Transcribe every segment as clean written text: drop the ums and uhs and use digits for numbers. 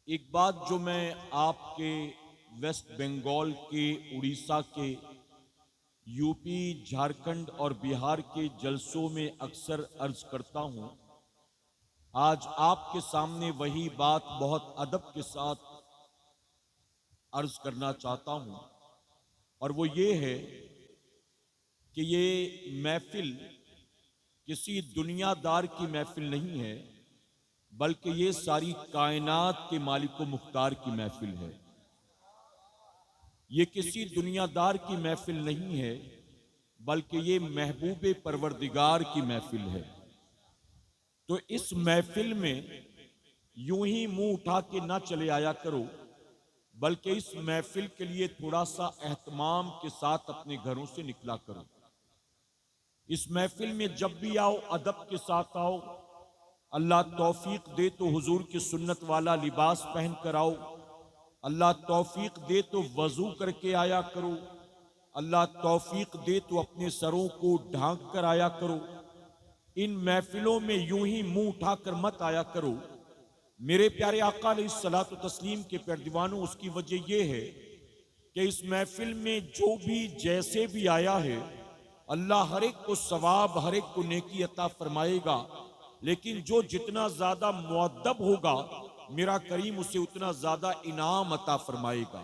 ایک بات جو میں آپ کے ویسٹ بنگال کے، اڑیسہ کے، یو پی، جھارکھنڈ اور بہار کے جلسوں میں اکثر عرض کرتا ہوں، آج آپ کے سامنے وہی بات بہت ادب کے ساتھ عرض کرنا چاہتا ہوں، اور وہ یہ ہے کہ یہ محفل کسی دنیا دار کی محفل نہیں ہے، بلکہ یہ ساری کائنات کے مالک و مختار کی محفل ہے۔ یہ کسی دنیا دار کی محفل نہیں ہے، بلکہ یہ محبوب پروردگار کی محفل ہے۔ تو اس محفل میں یوں ہی منہ اٹھا کے نہ چلے آیا کرو، بلکہ اس محفل کے لیے تھوڑا سا اہتمام کے ساتھ اپنے گھروں سے نکلا کرو۔ اس محفل میں جب بھی آؤ ادب کے ساتھ آؤ، اللہ توفیق دے تو حضور کی سنت والا لباس پہن کر آؤ، اللہ توفیق دے تو وضو کر کے آیا کرو، اللہ توفیق دے تو اپنے سروں کو ڈھانک کر آیا کرو۔ ان محفلوں میں یوں ہی منہ اٹھا کر مت آیا کرو۔ میرے پیارے آقا علیہ الصلوۃ والتسلیم کے پیردیوانوں، اس کی وجہ یہ ہے کہ اس محفل میں جو بھی جیسے بھی آیا ہے، اللہ ہر ایک کو ثواب، ہر ایک کو نیکی عطا فرمائے گا، لیکن جو جتنا زیادہ مؤدب ہوگا میرا کریم اسے اتنا زیادہ انعام عطا فرمائے گا۔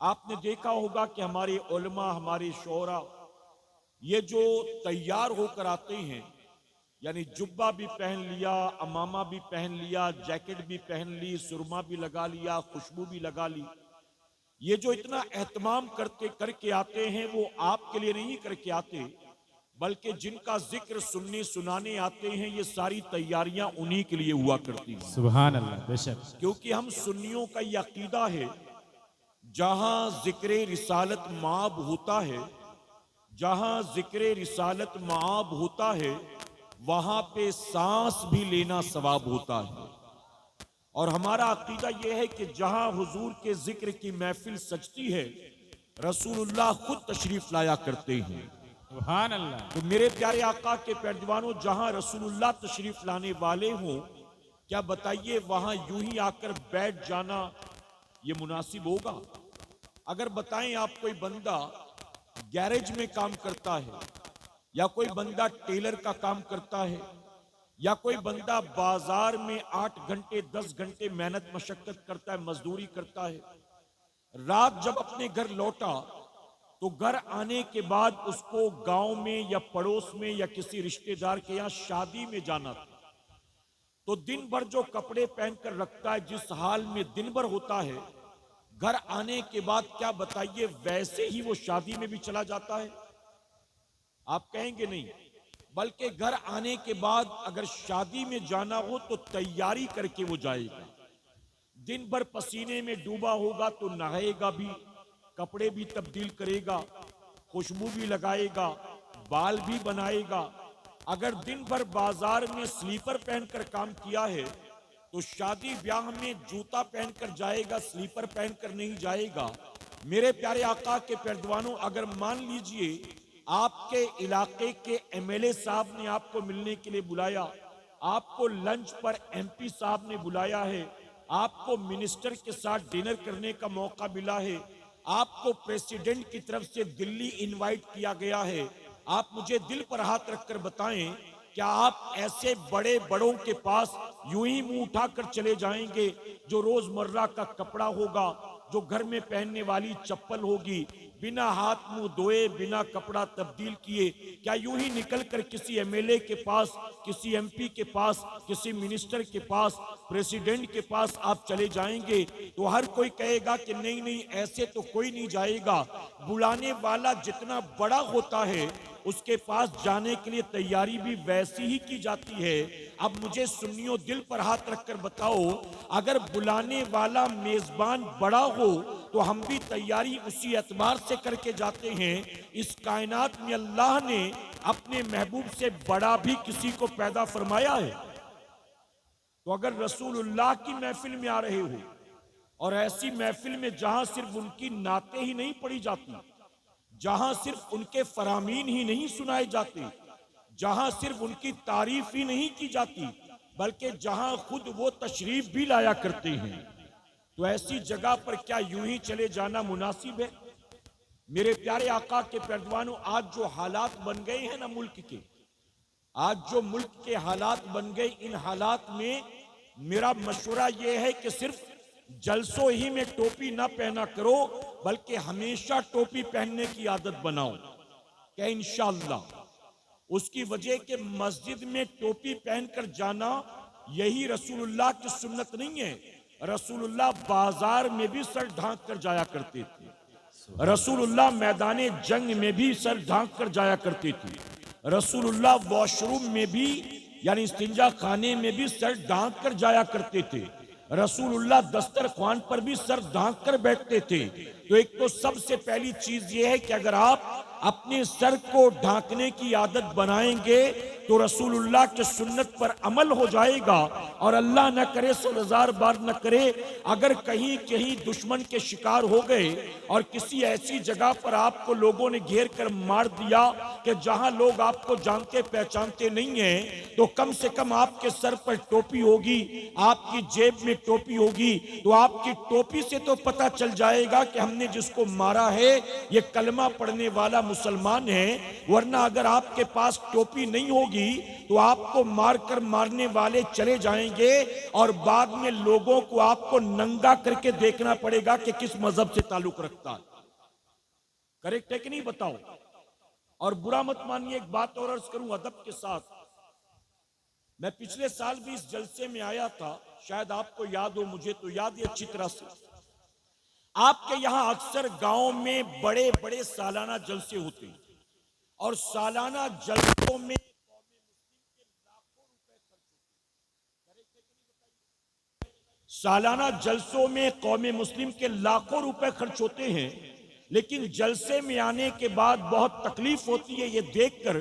آپ نے دیکھا ہوگا کہ ہمارے علماء، ہمارے شعراء، یہ جو تیار ہو کر آتے ہیں، یعنی جبہ بھی پہن لیا، امامہ بھی پہن لیا، جیکٹ بھی پہن لی، سرما بھی لگا لیا، خوشبو بھی لگا لی، یہ جو اتنا اہتمام کر کے آتے ہیں، وہ آپ کے لیے نہیں کر کے آتے، بلکہ جن کا ذکر سننے سنانے آتے ہیں، یہ ساری تیاریاں انہی کے لیے ہوا کرتی ہیں۔ سبحان اللہ، بے شک۔ کیونکہ ہم سنیوں کا یہ عقیدہ ہے، جہاں ذکر رسالت مآب ہوتا ہے، جہاں ذکر رسالت مآب ہوتا ہے، وہاں پہ سانس بھی لینا ثواب ہوتا ہے۔ اور ہمارا عقیدہ یہ ہے کہ جہاں حضور کے ذکر کی محفل سجتی ہے، رسول اللہ خود تشریف لایا کرتے ہیں۔ سبحان اللہ۔ تو میرے پیارے آقا کے پیردوانوں، جہاں رسول اللہ تشریف لانے والے ہوں، کیا بتائیے وہاں یوں ہی آ کر بیٹھ جانا یہ مناسب ہوگا؟ اگر بتائیں آپ کوئی بندہ گیرج میں کام کرتا ہے، یا کوئی بندہ ٹیلر کا کام کرتا ہے، یا کوئی بندہ بازار میں 8 گھنٹے 10 گھنٹے محنت مشقت کرتا ہے، مزدوری کرتا ہے، رات جب اپنے گھر لوٹا تو گھر آنے کے بعد اس کو گاؤں میں یا پڑوس میں یا کسی رشتہ دار کے یہاں شادی میں جانا تھا، تو دن بھر جو کپڑے پہن کر رکھتا ہے، جس حال میں دن بھر ہوتا ہے، گھر آنے کے بعد کیا بتائیے ویسے ہی وہ شادی میں بھی چلا جاتا ہے؟ آپ کہیں گے نہیں، بلکہ گھر آنے کے بعد اگر شادی میں جانا ہو تو تیاری کر کے وہ جائے گا، دن بھر پسینے میں ڈوبا ہوگا تو نہائے گا بھی، کپڑے بھی تبدیل کرے گا، خوشبو بھی لگائے گا، بال بھی بنائے گا۔ اگر دن بھر بازار میں سلیپر پہن کر کام کیا ہے تو شادی بیاہ میں جوتا پہن کر جائے گا، سلیپر پہن کر نہیں جائے گا۔ میرے پیارے آقا کے پیردوانوں، اگر مان لیجئے آپ کے علاقے کے ایم ایل اے صاحب نے آپ کو ملنے کے لیے بلایا، آپ کو لنچ پر ایم پی صاحب نے بلایا ہے، آپ کو منسٹر کے ساتھ ڈنر کرنے کا موقع ملا ہے، آپ کو پریسیڈنٹ کی طرف سے دلی انوائٹ کیا گیا ہے، آپ مجھے دل پر ہاتھ رکھ کر بتائیں، کیا آپ ایسے بڑے بڑوں کے پاس یوں ہی منہ اٹھا کر چلے جائیں گے؟ جو روزمرہ کا کپڑا ہوگا، جو گھر میں پہننے والی چپل ہوگی، بنا ہاتھ منہ دھوئے، بنا کپڑا تبدیل کیے، کیا یوں ہی نکل کر کسی ایم ایل اے کے پاس، کسی ایم پی کے پاس، کسی منسٹر کے پاس، پریسیڈنٹ کے پاس آپ چلے جائیں گے؟ تو ہر کوئی کہے گا کہ نہیں نہیں، ایسے تو کوئی نہیں جائے گا۔ بلانے والا جتنا بڑا ہوتا ہے، اس کے پاس جانے کے لیے تیاری بھی ویسی ہی کی جاتی ہے۔ اب مجھے سنیو دل پر ہاتھ رکھ کر بتاؤ، اگر بلانے والا میزبان بڑا ہو تو ہم بھی تیاری اسی اعتبار سے کر کے جاتے ہیں۔ اس کائنات میں اللہ نے اپنے محبوب سے بڑا بھی کسی کو پیدا فرمایا ہے؟ تو اگر رسول اللہ کی محفل میں آ رہے ہو، اور ایسی محفل میں جہاں صرف ان کی نعتیں ہی نہیں پڑھی جاتی، جہاں صرف ان کے فرامین ہی نہیں سنائے جاتے، جہاں صرف ان کی تعریف ہی نہیں کی جاتی، بلکہ جہاں خود وہ تشریف بھی لایا کرتے ہیں، تو ایسی جگہ پر کیا یوں ہی چلے جانا مناسب ہے؟ میرے پیارے آقا کے پیروانوں، آج جو حالات بن گئے ہیں نا ملک کے، آج جو ملک کے حالات بن گئے، ان حالات میں میرا مشورہ یہ ہے کہ صرف جلسوں ہی میں ٹوپی نہ پہنا کرو، بلکہ ہمیشہ ٹوپی پہننے کی عادت بناؤ کہ انشاءاللہ۔ اس کی وجہ کہ مسجد میں ٹوپی پہن کر جانا یہی رسول اللہ کی سنت نہیں ہے۔ رسول اللہ بازار میں بھی سر ڈھانک کر جایا کرتے تھے، رسول اللہ میدان جنگ میں بھی سر ڈھانک کر جایا کرتے تھے، رسول اللہ واش روم میں بھی یعنی استنجا خانے میں بھی سر ڈھانک کر جایا کرتے تھے، رسول اللہ دسترخوان پر بھی سر ڈھانک کر بیٹھتے تھے۔ تو ایک تو سب سے پہلی چیز یہ ہے کہ اگر آپ اپنے سر کو ڈھانکنے کی عادت بنائیں گے تو رسول اللہ کے سنت پر عمل ہو جائے گا، اور اللہ نہ کرے 100,000 بار نہ کرے اگر کہیں دشمن کے شکار ہو گئے اور کسی ایسی جگہ پر آپ کو لوگوں نے گھیر کر مار دیا کہ جہاں لوگ آپ کو جانتے پہچانتے نہیں ہیں، تو کم سے کم آپ کے سر پر ٹوپی ہوگی، آپ کی جیب میں ٹوپی ہوگی، تو آپ کی ٹوپی سے تو پتہ چل جائے گا کہ ہم نے جس کو مارا ہے یہ کلمہ پڑھنے والا مسلمان ہے۔ ورنہ اگر آپ کے پاس ٹوپی نہیں ہوگی تو آپ کو مار کر مارنے والے چلے جائیں گے، اور بعد میں لوگوں کو آپ کو ننگا کر کے دیکھنا پڑے گا کہ کس مذہب سے تعلق رکھتا ہے۔ کریکٹ ہے کہ نہیں بتاؤ؟ اور برا مت مانیے، ایک بات اور عرض کروں ادب کے ساتھ۔ میں پچھلے سال بھی اس جلسے میں آیا تھا، شاید آپ کو یاد ہو، مجھے تو یاد ہے اچھی طرح سے۔ آپ کے یہاں اکثر گاؤں میں بڑے بڑے سالانہ جلسے ہوتے ہیں، اور سالانہ جلسوں میں قوم مسلم کے لاکھوں روپے خرچ ہوتے ہیں، لیکن جلسے میں آنے کے بعد بہت تکلیف ہوتی ہے یہ دیکھ کر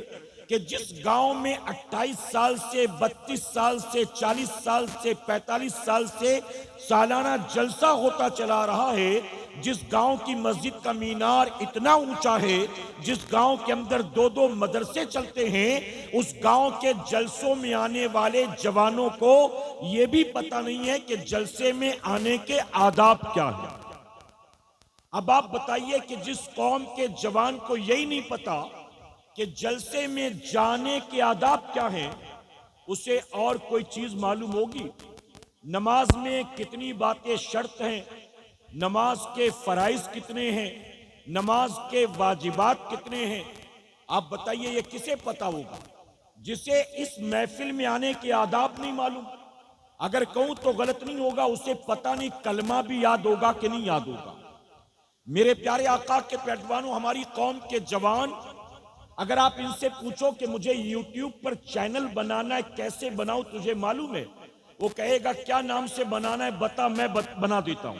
کہ جس گاؤں میں 28 سال سے 32 سال سے 40 سال سے 45 سال سے سالانہ جلسہ ہوتا چلا رہا ہے، جس گاؤں کی مسجد کا مینار اتنا اونچا ہے، جس گاؤں کے اندر 2 مدرسے چلتے ہیں، اس گاؤں کے جلسوں میں آنے والے جوانوں کو یہ بھی پتہ نہیں ہے کہ جلسے میں آنے کے آداب کیا ہیں۔ اب آپ بتائیے کہ جس قوم کے جوان کو یہی نہیں پتا کہ جلسے میں جانے کے آداب کیا ہیں، اسے اور کوئی چیز معلوم ہوگی؟ نماز میں کتنی باتیں شرط ہیں، نماز کے فرائض کتنے ہیں، نماز کے واجبات کتنے ہیں، آپ بتائیے یہ کسے پتا ہوگا؟ جسے اس محفل میں آنے کے آداب نہیں معلوم۔ اگر کہوں تو غلط نہیں ہوگا، اسے پتہ نہیں کلمہ بھی یاد ہوگا کہ نہیں یاد ہوگا۔ میرے پیارے آقا کے پیروانوں، ہماری قوم کے جوان، اگر آپ ان سے پوچھو کہ مجھے یوٹیوب پر چینل بنانا ہے، کیسے بناؤں، تجھے معلوم ہے؟ وہ کہے گا کیا نام سے بنانا ہے بتا، میں بنا دیتا ہوں۔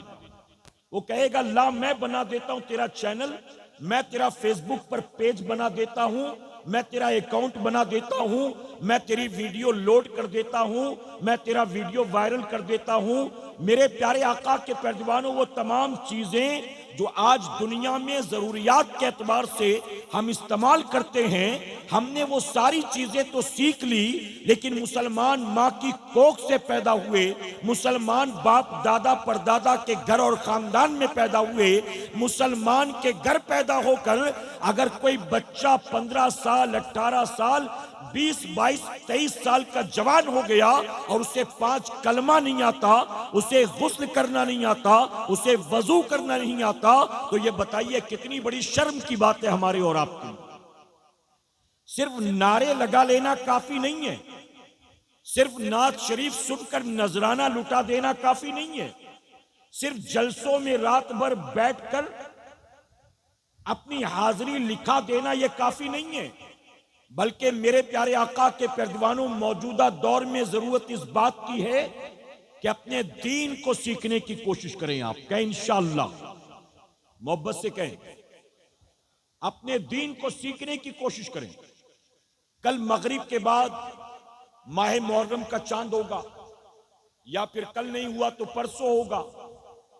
وہ کہے گا لا میں بنا دیتا ہوں تیرا چینل، میں تیرا فیس بک پر پیج بنا دیتا ہوں، میں تیرا اکاؤنٹ بنا دیتا ہوں، میں تیری ویڈیو لوڈ کر دیتا ہوں، میں تیرا ویڈیو وائرل کر دیتا ہوں۔ میرے پیارے آقا کے پیروانوں، وہ تمام چیزیں جو آج دنیا میں ضروریات کے اعتبار سے ہم استعمال کرتے ہیں، ہم نے وہ ساری چیزیں تو سیکھ لی، لیکن مسلمان ماں کی کوکھ سے پیدا ہوئے، مسلمان باپ دادا پردادا کے گھر اور خاندان میں پیدا ہوئے، مسلمان کے گھر پیدا ہو کر اگر کوئی بچہ 15 سال 18 سال 20 22 23 سال کا جوان ہو گیا اور اسے 5 کلمہ نہیں آتا، اسے غسل کرنا نہیں آتا، اسے وضو کرنا نہیں آتا، تو یہ بتائیے کتنی بڑی شرم کی بات ہے ہمارے اور آپ کی۔ صرف نعرے لگا لینا کافی نہیں ہے، صرف نعت شریف سن کر نذرانہ لٹا دینا کافی نہیں ہے، صرف جلسوں میں رات بھر بیٹھ کر اپنی حاضری لکھا دینا یہ کافی نہیں ہے، بلکہ میرے پیارے آقا کے پیروانوں، موجودہ دور میں ضرورت اس بات کی ہے کہ اپنے دین کو سیکھنے کی کوشش کریں۔ آپ کہیں انشاءاللہ، محبت سے کہیں، اپنے دین کو سیکھنے کی کوشش کریں۔ کل مغرب کے بعد ماہ محرم کا چاند ہوگا، یا پھر کل نہیں ہوا تو پرسوں ہوگا۔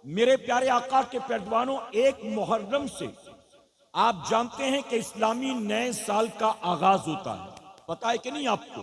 میرے پیارے آقا کے پیروانوں، 1 محرم سے آپ جانتے ہیں کہ اسلامی نئے سال کا آغاز ہوتا ہے، پتہ ہے کہ نہیں آپ کو؟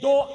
2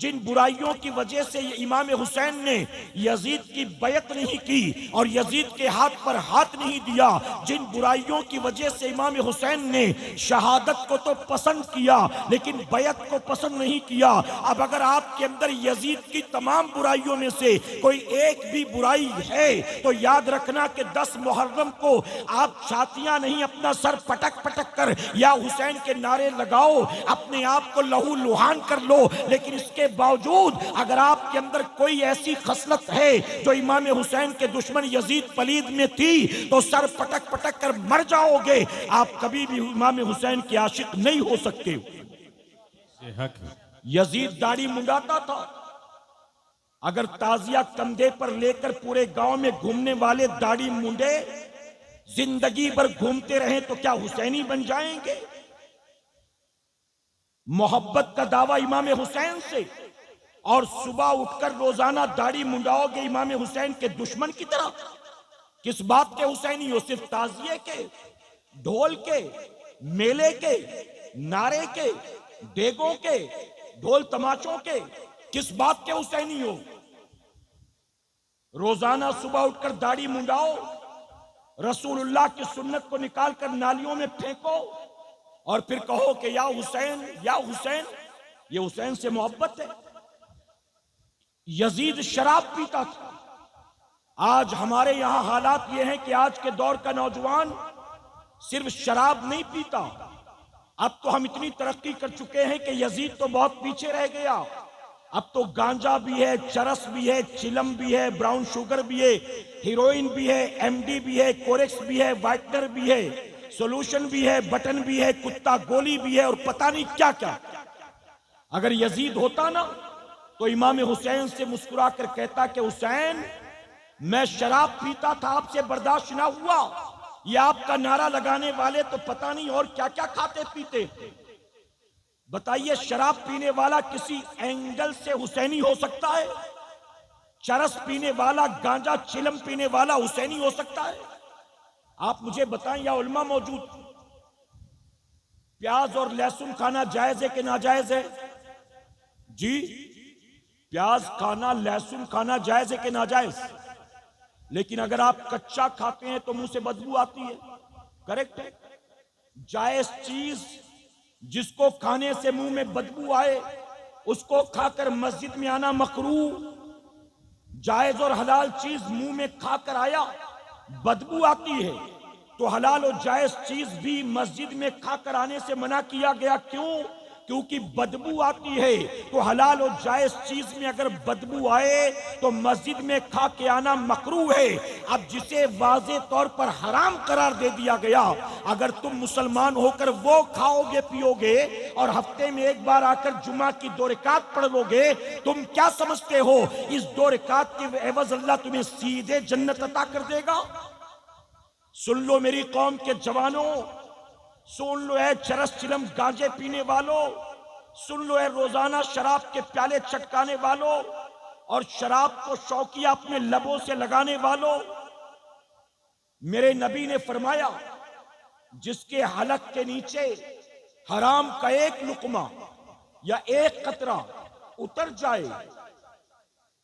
جن برائیوں کی وجہ سے امام حسین نے یزید کی بیعت نہیں کی اور یزید کے ہاتھ پر ہاتھ نہیں دیا، جن برائیوں کی وجہ سے امام حسین نے شہادت کو تو پسند کیا لیکن بیعت کو پسند نہیں کیا، اب اگر آپ کے اندر یزید کی تمام برائیوں میں سے کوئی ایک بھی برائی ہے تو یاد رکھنا کہ 10 محرم کو آپ چھاتیاں نہیں اپنا سر پٹک پٹک کر یا حسین کے نعرے لگاؤ، اپنے آپ کو لہو لہان کر لو، لیکن اس کے باوجود اگر آپ کے اندر کوئی ایسی خصلت ہے جو امام حسین کے دشمن یزید پلید میں تھی تو سر پٹک پٹک کر مر جاؤ گے، آپ کبھی بھی امام حسین کے عاشق نہیں ہو سکتے۔ یہ حق ہے۔ یزید داڑھی منڈاتا تھا، اگر تازیہ کندھے پر لے کر پورے گاؤں میں گھومنے والے داڑھی منڈے زندگی بھر گھومتے رہیں تو کیا حسینی بن جائیں گے؟ محبت کا دعویٰ امام حسین سے اور صبح اٹھ کر روزانہ داڑھی منڈاؤ گے امام حسین کے دشمن کی طرح، کس بات کے حسینی ہو؟ صرف تعزیے کے، ڈھول کے، میلے کے، نعرے کے، دیگوں کے، ڈھول تماشوں کے، کس بات کے حسینی ہو؟ روزانہ صبح اٹھ کر داڑھی منڈاؤ، رسول اللہ کی سنت کو نکال کر نالیوں میں پھینکو اور پھر کہو کہ یا حسین یا حسین، یہ حسین سے محبت ہے۔ یزید شراب پیتا تھا، آج ہمارے یہاں حالات یہ ہیں کہ آج کے دور کا نوجوان صرف شراب نہیں پیتا، اب تو ہم اتنی ترقی کر چکے ہیں کہ یزید تو بہت پیچھے رہ گیا، اب تو گانجا بھی ہے، چرس بھی ہے، چلم بھی ہے، براؤن شوگر بھی ہے، ہیروئن بھی ہے، ایم ڈی بھی ہے، کورکس بھی ہے، وائٹنر بھی ہے، سولوشن بھی ہے، بٹن بھی ہے، کتا گولی بھی ہے اور پتہ نہیں کیا کیا۔ اگر یزید ہوتا نا تو امام حسین سے مسکرا کر کہتا کہ حسین میں شراب پیتا تھا، آپ سے برداشت نہ ہوا، یہ آپ کا نعرہ لگانے والے تو پتہ نہیں اور کیا کیا کھاتے پیتے۔ بتائیے شراب پینے والا کسی اینگل سے حسینی ہو سکتا ہے؟ چرس پینے والا، گانجا چلم پینے والا حسینی ہو سکتا ہے؟ آپ مجھے بتائیں، یا علماء موجود، پیاز اور لہسن کھانا جائز ہے کہ ناجائز ہے؟ جی، پیاز کھانا، لہسن کھانا جائز ہے کہ ناجائز؟ لیکن اگر آپ کچا کھاتے ہیں تو منہ سے بدبو آتی ہے، کریکٹ ہے؟ جائز چیز جس کو کھانے سے منہ میں بدبو آئے اس کو کھا کر مسجد میں آنا مکروہ، جائز اور حلال چیز منہ میں کھا کر آیا بدبو آتی ہے تو حلال و جائز چیز بھی مسجد میں کھا کر آنے سے منع کیا گیا، کیوں؟ کیونکہ بدبو آتی ہے تو حلال و جائز چیز میں اگر بدبو آئے تو مسجد میں کھا کے آنا مکروہ ہے۔ اب جسے واضح طور پر حرام قرار دے دیا گیا، اگر تم مسلمان ہو کر وہ کھاؤ گے پیو گے اور ہفتے میں ایک بار آ کر جمعہ کی 2 رکعت پڑھ لو گے، تم کیا سمجھتے ہو اس 2 رکعت کے عوض اللہ تمہیں سیدھے جنت عطا کر دے گا؟ سن لو میری قوم کے جوانوں، سن لو اے چرس چلم گانجے پینے والوں، سن لو اے روزانہ شراب کے پیالے چٹکانے والوں اور شراب کو شوقیہ اپنے لبوں سے لگانے والوں، میرے نبی نے فرمایا جس کے حلق کے نیچے حرام کا ایک لقمہ یا ایک قطرہ اتر جائے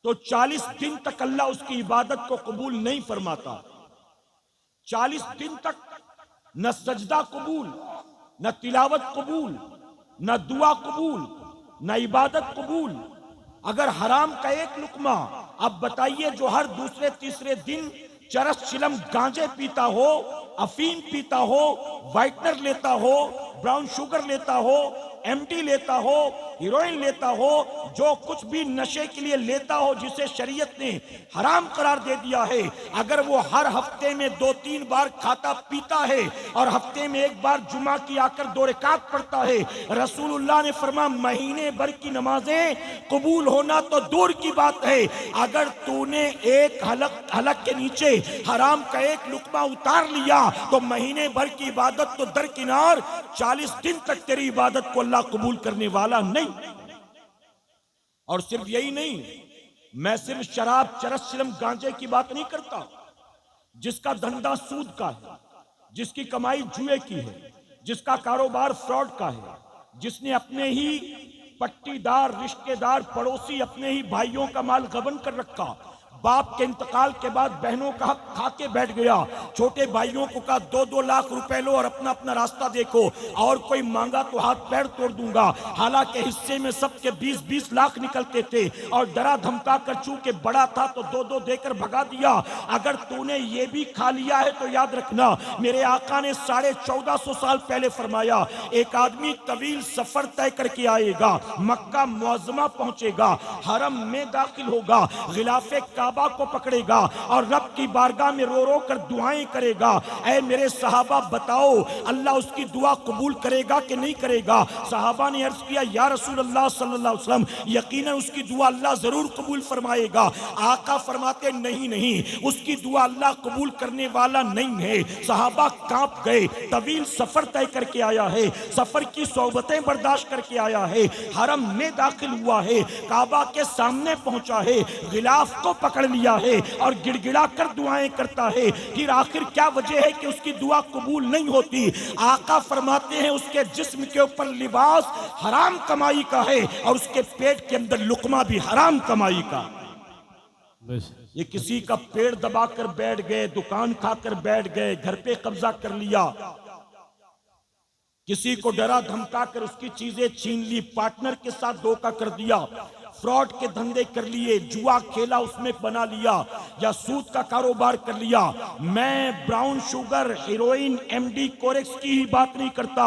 تو 40 دن تک اللہ اس کی عبادت کو قبول نہیں فرماتا۔ 40 دن تک نہ سجدہ قبول، نہ تلاوت قبول، نہ دعا قبول، نہ عبادت قبول۔ اگر حرام کا ایک لقمہ، اب بتائیے جو ہر دوسرے تیسرے دن چرس چلم گانجے پیتا ہو، افیم پیتا ہو، وائٹنر لیتا ہو، براؤن شوگر لیتا ہو، ایم ڈی لیتا ہو، ہیروئن لیتا ہو، جو کچھ بھی نشے کے لیے لیتا ہو جسے شریعت نے حرام قرار دے دیا ہے، اگر وہ ہر ہفتے میں 2-3 بار کھاتا پیتا ہے اور ہفتے میں ایک بار جمعہ کی آ کر 2 رکعت پڑھتا ہے، رسول اللہ نے فرمایا مہینے بھر کی نمازیں قبول ہونا تو دور کی بات ہے، اگر تو نے ایک حلق کے نیچے حرام کا ایک لقمہ اتار لیا تو مہینے بھر کی عبادت تو درکنار، 40 دن تک تیری عبادت کو اللہ قبول کرنے والا نہیں۔ اور صرف یہی نہیں، میں صرف شراب چرس چلم گانجے کی بات نہیں کرتا، جس کا دھندا سود کا ہے، جس کی کمائی جوئے کی ہے، جس کا کاروبار فراڈ کا ہے، جس نے اپنے ہی پٹی دار رشتے دار پڑوسی اپنے ہی بھائیوں کا مال غبن کر رکھا، باپ کے انتقال کے بعد بہنوں کا حق کھا کے بیٹھ گیا، چھوٹے بھائیوں کو کہا 2-2 لاکھ روپے لو اور اپنا اپنا راستہ دیکھو، اور کوئی مانگا تو ہاتھ پیر توڑ دوں گا، حالانکہ حصے میں سب کے 20-20 لاکھ نکلتے تھے، اور ڈرا دھمکا کر چونکہ بڑا تھا تو 2-2 دے کر بھگا دیا۔ اگر تو نے یہ بھی کھا لیا ہے تو یاد رکھنا، میرے آقا نے 1450 سال پہلے فرمایا ایک آدمی طویل سفر طے کر کے آئے گا، مکہ معظمہ پہنچے گا، حرم میں داخل ہوگا، غلاف کعبہ کو پکڑے گا اور رب کی بارگاہ میں رو رو کر دعائیں کرے گا، اے میرے صحابہ بتاؤ اللہ اس کی دعا قبول کرے گا کہ نہیں کرے گا؟ صحابہ نے عرض کیا یا رسول اللہ صلی اللہ علیہ وسلم یقیناً اس کی دعا اللہ ضرور قبول فرمائے گا۔ آقا فرماتے نہیں اس کی دعا اللہ قبول کرنے والا نہیں ہے۔ صحابہ کانپ گئے، طویل سفر طے کر کے آیا ہے، سفر کی صحبتیں برداشت کر کے آیا ہے، حرم میں داخل ہوا ہے، کعبہ کے سامنے پہنچا ہے، غلاف کو پکڑ لیا ہے اور گڑ گڑا کر دعائیں کرتا ہے، پھر آخر کیا وجہ ہے کہ اس کی دعا قبول نہیں ہوتی؟ آقا فرماتے ہیں اس کے جسم کے اوپر لباس حرام کمائی کا ہے اور اس کے پیٹ کے اندر لقمہ بھی حرام کمائی کا۔ یہ کسی کا پیڑ دبا کر بیٹھ گئے، دکان کھا کر بیٹھ گئے، گھر پہ قبضہ کر لیا، کسی کو ڈرا دھمکا کر اس کی چیزیں چھین لی، پارٹنر کے ساتھ دھوکہ کر دیا، فراڈ کے دھندے کر لیے، جوا کھیلا اس میں بنا لیا، یا سود کا کاروبار کر لیا۔ میں براؤن شوگر، ہیروئن، ایم ڈی کورکس کی ہی بات نہیں کرتا،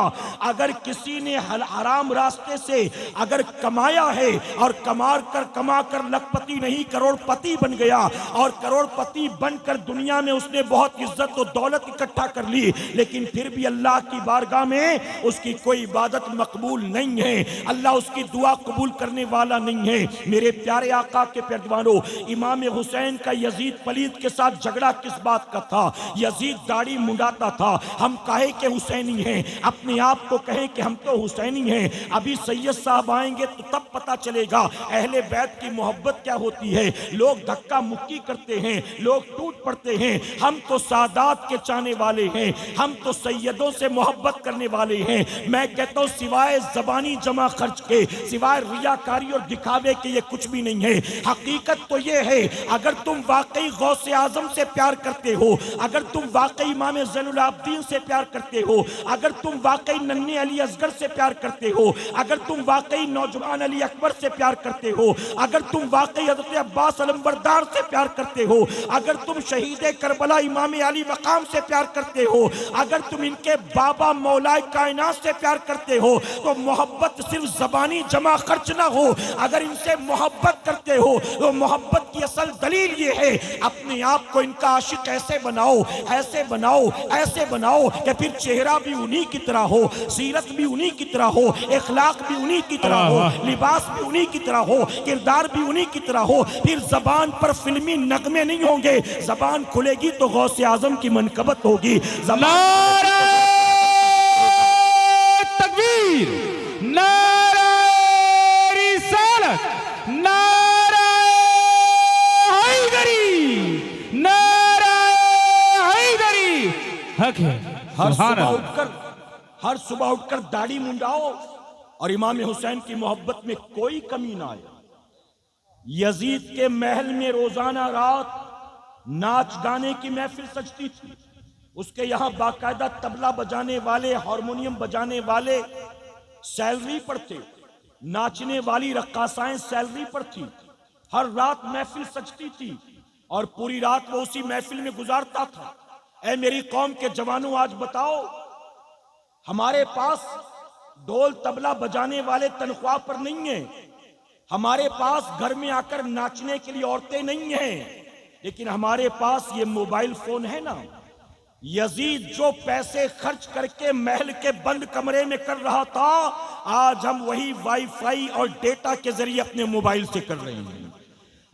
اگر کسی نے حرام راستے سے اگر کمایا ہے اور کما کر لکھپتی نہیں کروڑ پتی بن گیا، اور کروڑ پتی بن کر دنیا میں اس نے بہت عزت و دولت اکٹھا کر لی، لیکن پھر بھی اللہ کی بارگاہ میں اس کی کوئی عبادت مقبول نہیں ہے، اللہ اس کی دعا قبول کرنے والا نہیں ہے۔ میرے پیارے آقا کے پیروانوں، امام حسین کا یزید پلید کے ساتھ جھگڑا کس بات کا تھا؟ یزید داڑھی منڈاتا تھا، ہم کہے کہ حسینی ہیں، اپنے آپ کو کہیں کہ ہم تو حسینی ہیں، ابھی سید صاحب آئیں گے تو تب پتہ چلے گا اہل بیت کی محبت کیا ہوتی ہے۔ لوگ دھکا مکی کرتے ہیں، لوگ ٹوٹ پڑتے ہیں، ہم تو سادات کے چاہنے والے ہیں، ہم تو سیدوں سے محبت کرنے والے ہیں۔ میں کہتا ہوں سوائے زبانی جمع خرچ کے، سوائے ریاکاری اور دکھاوے کہ یہ کچھ بھی نہیں ہے۔ حقیقت تو یہ ہے اگر تم واقعی غوث اعظم سے پیار کرتے ہو، اگر تم واقعی امام زین العابدین سے پیار کرتے ہو، اگر تم واقعی ننھے علی اصغر سے پیار کرتے ہو، اگر تم واقعی نوجوان علی اکبر سے پیار کرتے ہو، اگر تم واقعی حضرت عباس علمبردار سے پیار کرتے ہو، اگر تم شہید کربلا امام علی مقام سے پیار کرتے ہو، اگر تم ان کے بابا مولا کائنات سے پیار کرتے ہو، تو محبت صرف زبانی جمع خرچ نہ ہو۔ اگر ان سے محبت کرتے ہو تو محبت کی اصل دلیل یہ ہے اپنے آپ کو ان کا عاشق ایسے بناؤ، ایسے بناؤ، ایسے بناؤ کہ پھر چہرہ بھی انہی کی طرح ہو، سیرت بھی انہی کی طرح ہو، اخلاق بھی انہی کی طرح ہو، لباس بھی انہی کی طرح ہو، کردار بھی انہی کی طرح ہو، پھر زبان پر فلمی نغمے نہیں ہوں گے، زبان کھلے گی تو غوث اعظم کی منقبت ہوگی۔ نعرہ تکبیر، نعرہ رسالت، نعرہ حیدری، نعرہ حیدری، حق ہے۔ ہر صبح اٹھ کر داڑھی منڈاؤ اور امام حسین کی محبت میں کوئی کمی نہ آئے۔ یزید کے محل میں روزانہ رات ناچ گانے کی محفل سجتی تھی، اس کے یہاں باقاعدہ طبلہ بجانے والے، ہارمونیم بجانے والے سیلری پر تھے، ناچنے والی رقاصائیں سیلری پر تھی، ہر رات محفل سجتی تھی اور پوری رات وہ اسی محفل میں گزارتا تھا۔ اے میری قوم کے جوانوں، آج بتاؤ ہمارے پاس ڈھول طبلہ بجانے والے تنخواہ پر نہیں ہیں، ہمارے پاس گھر میں آ کر ناچنے کے لیے عورتیں نہیں ہیں، لیکن ہمارے پاس یہ موبائل فون ہے نا۔ یزید جو پیسے خرچ کر کے محل کے بند کمرے میں کر رہا تھا، آج ہم وہی وائی فائی اور ڈیٹا کے ذریعے اپنے موبائل سے کر رہے ہیں۔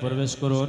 প্রবেশ করুন।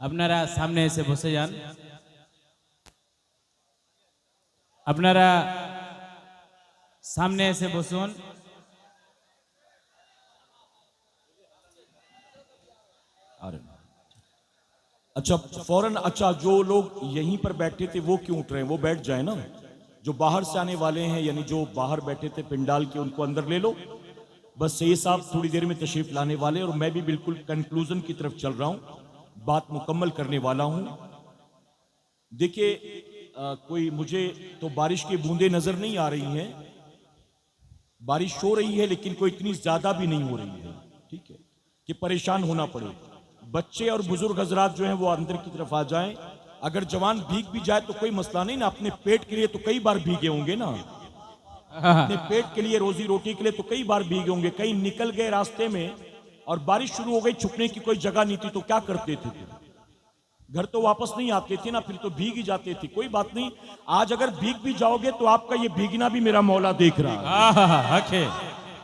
আপনারা সামনে এসে বসে যান। আপনারা সামনে এসে বসুন। اچھا فوراً، اچھا جو لوگ یہیں پر بیٹھے تھے وہ کیوں اٹھ رہے ہیں؟ وہ بیٹھ جائیں نا. جو باہر سے آنے والے ہیں، یعنی جو باہر بیٹھے تھے پنڈال کے، ان کو اندر لے لو. بس سید صاحب تھوڑی دیر میں تشریف لانے والے، اور میں بھی بالکل کنکلوژن کی طرف چل رہا ہوں، بات مکمل کرنے والا ہوں. دیکھیے کوئی مجھے تو بارش کی بوندیں نظر نہیں آ رہی ہیں. بارش ہو رہی ہے لیکن کوئی اتنی زیادہ بھی نہیں ہو رہی ہے، ٹھیک ہے، کہ پریشان ہونا پڑے. بچے اور بزرگ حضرات جو ہیں وہ اندر کی طرف آ جائیں. اگر جوان بھیگ بھی جائے تو کوئی مسئلہ نہیں نا، اپنے پیٹ کے لیے تو کئی بار بھیگے ہوں گے نا، اپنے پیٹ کے لیے، روزی روٹی کے لیے تو کئی بار بھیگے ہوں گے. کہیں نکل گئے راستے میں اور بارش شروع ہو گئی، چھپنے کی کوئی جگہ نہیں تھی تو کیا کرتے تھے؟ گھر تو واپس نہیں آتے تھے نا، پھر تو بھیگ ہی جاتے تھے. کوئی بات نہیں، آج اگر بھیگ بھی جاؤ گے تو آپ کا یہ بھیگنا بھی میرا مولا دیکھ رہا ہے.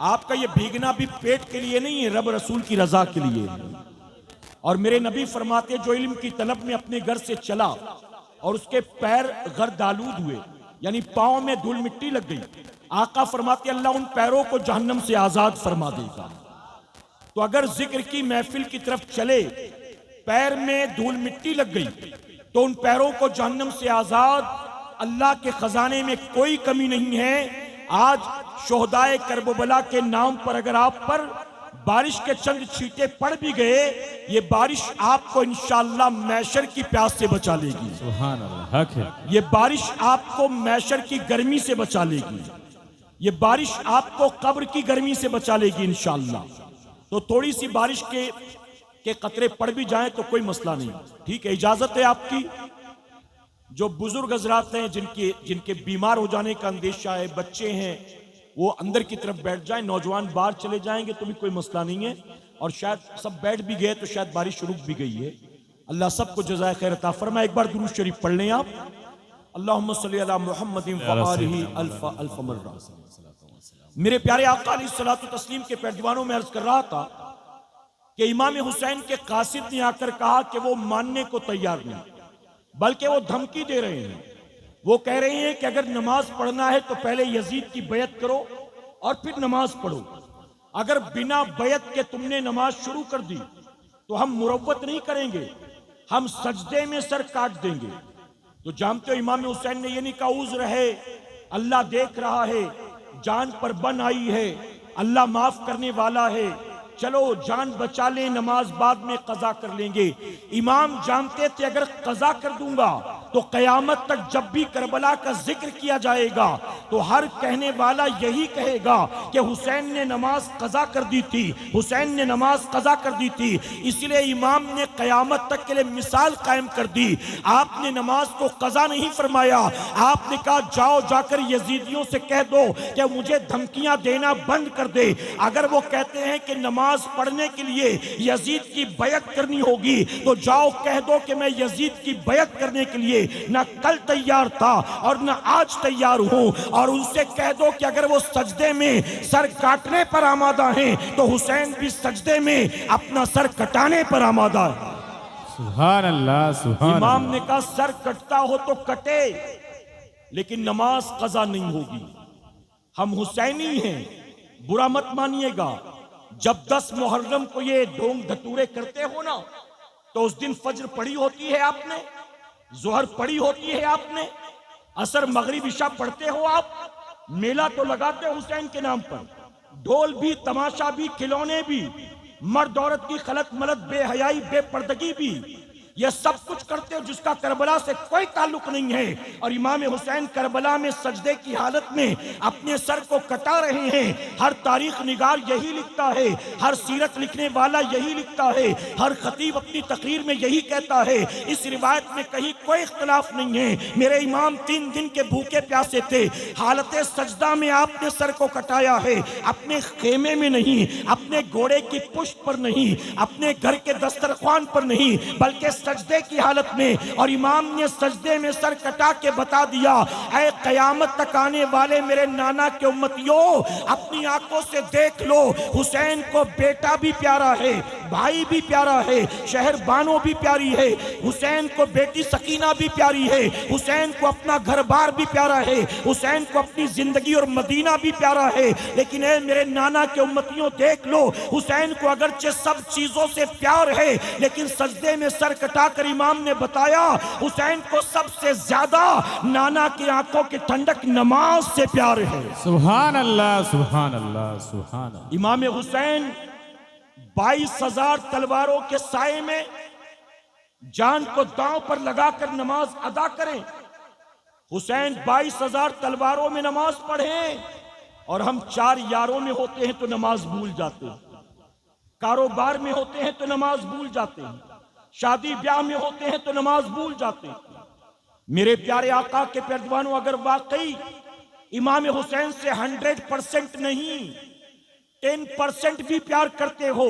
آپ کا یہ بھیگنا بھی پیٹ کے لیے نہیں ہے، رب رسول کی رضا کے لیے. اور میرے نبی فرماتے جو علم کی طلب میں اپنے گھر سے چلا اور اس کے پیر گرد آلود ہوئے، یعنی پاؤں میں دھول مٹی لگ گئی، آقا فرماتے اللہ ان پیروں کو جہنم سے آزاد فرما دے گا. تو اگر ذکر کی محفل کی طرف چلے، پیر میں دھول مٹی لگ گئی تو ان پیروں کو جہنم سے آزاد. اللہ کے خزانے میں کوئی کمی نہیں ہے. آج شہدائے کرب و بلا کے نام پر اگر آپ پر بارش کے چند چھینٹے پڑ بھی گئے، یہ بارش آپ کو انشاءاللہ محشر کی پیاس سے بچا لے گی. سبحان اللہ، حق ہے. یہ بارش آپ کو محشر کی گرمی سے بچا لے گی. یہ بارش آپ کو قبر کی گرمی سے بچا لے گی انشاءاللہ. تو تھوڑی سی بارش کے قطرے پڑ بھی جائیں تو کوئی مسئلہ نہیں، ٹھیک ہے، اجازت ہے آپ کی. جو بزرگ حضرات ہیں جن کے بیمار ہو جانے کا اندیشہ ہے، بچے ہیں، وہ اندر کی طرف بیٹھ جائیں. نوجوان باہر چلے جائیں گے تو بھی کوئی مسئلہ نہیں ہے. اور شاید سب بیٹھ بھی گئے تو شاید بارش رک بھی گئی ہے. اللہ سب کو جزائے خیر عطا فرمائے. ایک بار درود شریف پڑھ لیں آپ. اللہم صلی علی محمد وآلہ الف الف مرہ. میرے پیارے آقا علیہ الصلوۃ والتسلیم کے پیروانوں میں عرض کر رہا تھا کہ امام حسین کے قاصد نے آ کر کہا کہ وہ ماننے کو تیار نہیں، بلکہ وہ دھمکی دے رہے ہیں. وہ کہہ رہے ہیں کہ اگر نماز پڑھنا ہے تو پہلے یزید کی بیعت کرو اور پھر نماز پڑھو. اگر بنا بیعت کے تم نے نماز شروع کر دی تو ہم مروت نہیں کریں گے، ہم سجدے میں سر کاٹ دیں گے. تو جانتے ہو امام حسین نے یہ نہیں کہا عذر ہے، اللہ دیکھ رہا ہے، جان پر بن آئی ہے، اللہ معاف کرنے والا ہے، چلو جان بچا لیں، نماز بعد میں قضا کر لیں گے. امام جانتے تھے اگر قضا کر دوں گا تو قیامت تک جب بھی کربلا کا ذکر کیا جائے گا تو ہر کہنے والا یہی کہے گا کہ حسین نے نماز قضا کر دی تھی، حسین نے نماز قضا کر دی تھی. اس لیے امام نے قیامت تک کے لیے مثال قائم کر دی. آپ نے نماز کو قضا نہیں فرمایا، آپ نے کہا جاؤ جا کر یزیدیوں سے کہہ دو کہ مجھے دھمکیاں دینا بند کر دے. اگر وہ کہتے ہیں کہ نماز پڑھنے کے لیے یزید کی بیعت کرنی ہوگی تو جاؤ کہہ دو کہ میں یزید کی بیعت کرنے کے لیے نہ کل تیار تھا اور نہ آج تیار ہوں. اور ان سے کہہ دو کہ اگر وہ سجدے میں سر کاٹنے پر آمادہ ہیں تو حسین بھی سجدے میں اپنا سر کٹانے پر آمادہ ہے. سبحان اللہ، سبحان امام اللہ. نے کہا سر کٹتا ہو تو کٹے لیکن نماز قضا نہیں ہوگی. ہم حسینی ہیں، برا مت مانیے گا. جب 10 محرم کو یہ ڈھونگ دھتورے کرتے ہو نا تو اس دن فجر پڑھی ہوتی ہے آپ نے، ظہر پڑھی ہوتی ہے آپ نے، عصر مغرب عشاء پڑھتے ہو آپ، میلہ تو لگاتے ہو حسین کے نام پر، ڈھول بھی، تماشا بھی، کھلونے بھی، مرد عورت کی خلط ملط، بے حیائی، بے پردگی بھی، یہ سب کچھ کرتے ہو جس کا کربلا سے کوئی تعلق نہیں ہے. اور امام حسین کربلا میں سجدے کی حالت میں اپنے سر کو کٹا رہے ہیں. ہر تاریخ نگار یہی لکھتا ہے، ہر سیرت لکھنے والا یہی لکھتا ہے، ہر خطیب اپنی تقریر میں یہی کہتا ہے. اس روایت میں کہیں کوئی اختلاف نہیں ہے. میرے امام 3 دن کے بھوکے پیاسے تھے، حالت سجدہ میں آپ نے سر کو کٹایا ہے، اپنے خیمے میں نہیں، اپنے گھوڑے کی پشت پر نہیں، اپنے گھر کے دسترخوان پر نہیں، بلکہ سجدے کی حالت میں. اور امام نے سجدے میں سر کٹا کے بتا دیا اے قیامت تک آنے والے میرے نانا کے امتیوں، اپنی آنکھوں سے دیکھ لو، حسین کو بیٹا بھی پیارا ہے، بھائی بھی پیارا ہے، شہر بانو بھی پیاری ہے، حسین کو بیٹی سکینہ بھی پیاری ہے، حسین کو اپنا گھر بار بھی پیارا ہے، حسین کو اپنی زندگی اور مدینہ بھی پیارا ہے. لیکن اے میرے نانا کے امتیوں دیکھ لو، حسین کو اگرچہ سب چیزوں سے پیار ہے لیکن سجدے میں سر کٹا سٹا کر امام نے بتایا حسین کو سب سے زیادہ نانا کی آنکھوں کی ٹھنڈک نماز سے پیار ہے۔ سبحان اللہ سبحان اللہ سبحان اللہ۔ امام حسین 22,000 تلواروں کے سائے میں جان کو داؤں پر لگا کر نماز ادا کریں۔ حسین 22,000 تلواروں میں نماز پڑھیں اور ہم 4 یاروں میں ہوتے ہیں تو نماز بھول جاتے ہیں، کاروبار میں ہوتے ہیں تو نماز بھول جاتے ہیں، شادی بیاہ میں ہوتے ہیں تو نماز بھول جاتے ہیں۔ میرے پیارے آقا کے پیروانوں، اگر واقعی امام حسین سے 100% نہیں 10% بھی پیار کرتے ہو،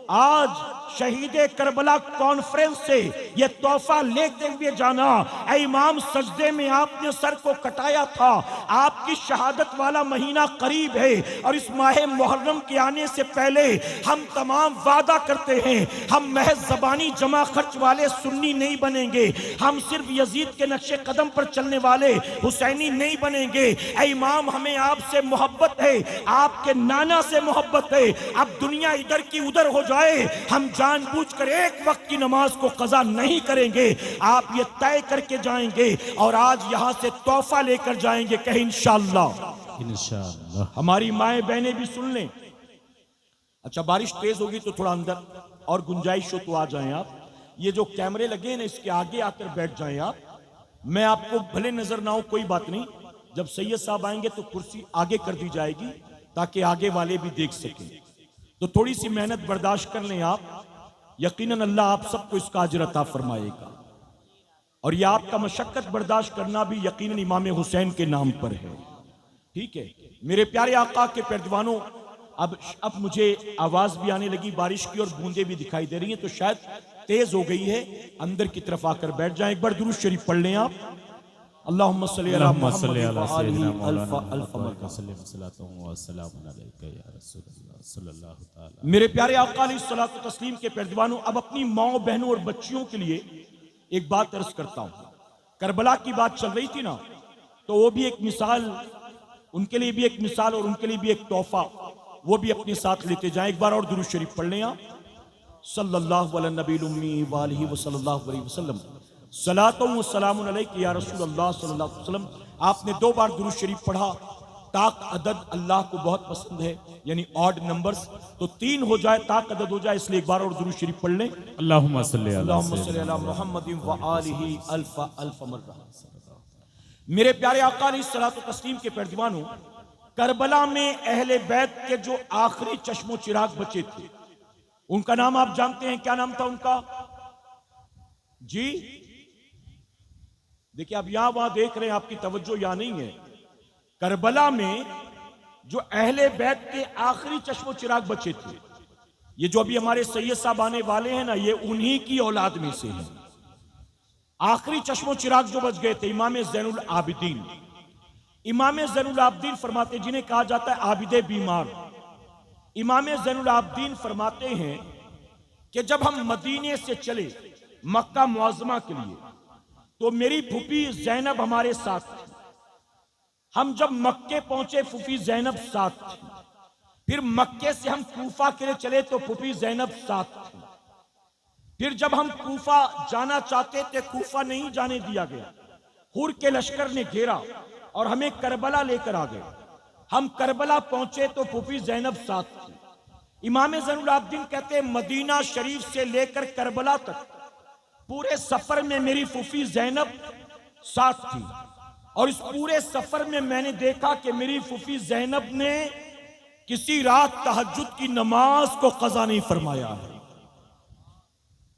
آج شہید کربلا کانفرنس سے یہ تحفہ لیتے ہوئے جانا، اے امام سجدے میں آپ نے سر کو کٹایا تھا، آپ کی شہادت والا مہینہ قریب ہے، اور اس ماہ محرم کے آنے سے پہلے ہم تمام وعدہ کرتے ہیں ہم محض زبانی جمع خرچ والے سنی نہیں بنیں گے، ہم صرف یزید کے نقش قدم پر چلنے والے حسینی نہیں بنیں گے۔ اے امام ہمیں آپ سے محبت ہے، آپ کے نانا سے محبت ہے، اب دنیا ادھر کی ادھر ہو جائے ہم جان بوجھ کر ایک وقت کی نماز کو قضا نہیں کریں گے، آپ یہ طے کر کے جائیں گے اور آج یہاں سے تحفہ لے کر جائیں گے، کہیں انشاءاللہ۔ انشاءاللہ۔ ہماری مائیں بہنیں بھی سن لیں۔ اچھا بارش تیز ہوگی تو تھوڑا اندر اور گنجائش ہو تو آ جائیں آپ، یہ جو کیمرے لگے ہیں نا اس کے آگے آ کر بیٹھ جائیں آپ، میں آپ کو بھلے نظر نہ ہو کوئی بات نہیں، جب سید صاحب آئیں گے تو کرسی آگے کر دی جائے گی تاکہ آگے والے بھی دیکھ سکیں، تو تھوڑی سی محنت برداشت کر لیں آپ، یقیناً اللہ آپ سب کو اس کا اجر عطا فرمائے گا، اور یہ آپ کا مشقت برداشت کرنا بھی یقیناً امام حسین کے نام پر ہے، ٹھیک ہے میرے پیارے آقا کے پیروانوں۔ اب مجھے آواز بھی آنے لگی بارش کی اور بوندیں بھی دکھائی دے رہی ہیں، تو شاید تیز ہو گئی ہے، اندر کی طرف آ کر بیٹھ جائیں، ایک بار درود شریف پڑھ لیں آپ۔ اللہم صلی علی اللہم محمد صلی علی وآلہ سیدنا الف مولانا الف محمد مرہ۔ وسلم صلاۃ و سلام علیک یا رسول اللہ صلی اللہ تعالی۔ میرے پیارے آقا علیہ الصلوۃ والتسلیم کے پیروانوں، اب اپنی ماؤں بہنوں اور بچیوں کے لیے ایک بات عرض کرتا ہوں۔ کربلا کی بات چل رہی تھی نا، تو وہ بھی ایک مثال، ان کے لیے بھی ایک مثال اور ان کے لیے بھی ایک تحفہ، وہ بھی اپنے ساتھ لیتے جائیں۔ ایک بار اور درود شریف پڑھ لیں آپ، صلی اللہ علی النبی الامی وآلہ وصلی اللہ علیہ وسلم، صلاۃ و سلام علیک یا رسول اللہ صلی اللہ علیہ وسلم۔ آپ نے 2 بار درود شریف پڑھا، تاک عدد اللہ کو بہت پسند ہے، یعنی آڈ نمبرز، تو 3 ہو جائے تاک عدد ہو جائے، اس لیے ایک بار اور درود شریف پڑھ لیں۔ اللہم صلی علی اللہم صلی علی محمد وآلہ الف الف مرہ۔ میرے پیارے آقا علیہ الصلوۃ والتسلیم کے پیروانوں، کربلا میں اہل بیت کے جو آخری چشم و چراغ بچے تھے، ان کا نام آپ جانتے ہیں، کیا نام تھا ان کا؟ جی دیکھیں اب یہاں وہاں دیکھ رہے ہیں، آپ کی توجہ یہاں نہیں ہے۔ کربلا میں جو اہل بیت کے آخری چشم و چراغ بچے تھے، یہ جو ابھی ہمارے سید صاحب آنے والے ہیں نا، یہ انہی کی اولاد میں سے ہیں۔ آخری چشم و چراغ جو بچ گئے تھے، امام زین العابدین۔ امام زین العابدین فرماتے، جنہیں کہا جاتا ہے عابد بیمار، امام زین العابدین فرماتے ہیں کہ جب ہم مدینے سے چلے مکہ معظمہ کے لیے، تو میری پھوپھی زینب ہمارے ساتھ تھی۔ ہم جب مکے پہنچے پھوپھی زینب ساتھ تھی، پھر مکے سے ہم کوفہ کے لیے چلے تو پھوپھی زینب ساتھ تھی، پھر جب ہم کوفہ جانا چاہتے تھے کوفہ نہیں جانے دیا گیا، حور کے لشکر نے گھیرا اور ہمیں کربلا لے کر آ گئے۔ ہم کربلا پہنچے تو پھوپھی زینب ساتھ تھی۔ امام زین العابدین کہتے ہیں مدینہ شریف سے لے کر کربلا تک پورے سفر میں میری پھوپھی زینب ساتھ تھی، اور اس پورے سفر میں نے دیکھا کہ میری پھوپھی زینب نے کسی رات تہجد کی نماز کو قضا نہیں فرمایا ہے۔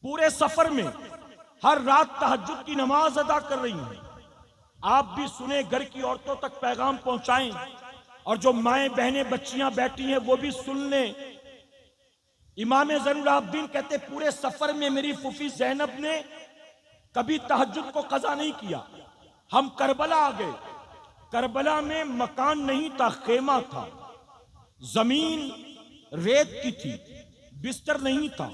پورے سفر میں ہر رات تہجد کی نماز ادا کر رہی ہیں۔ آپ بھی سنیں، گھر کی عورتوں تک پیغام پہنچائیں، اور جو مائیں بہنیں بچیاں بیٹھی ہیں وہ بھی سن لیں۔ امام زین العابدین کہتے پورے سفر میں میری پھوپھی زینب نے کبھی تہجد کو قضا نہیں کیا۔ ہم کربلا آ گئے، کربلا میں مکان نہیں تھا، خیمہ تھا، زمین ریت کی تھی، بستر نہیں تھا،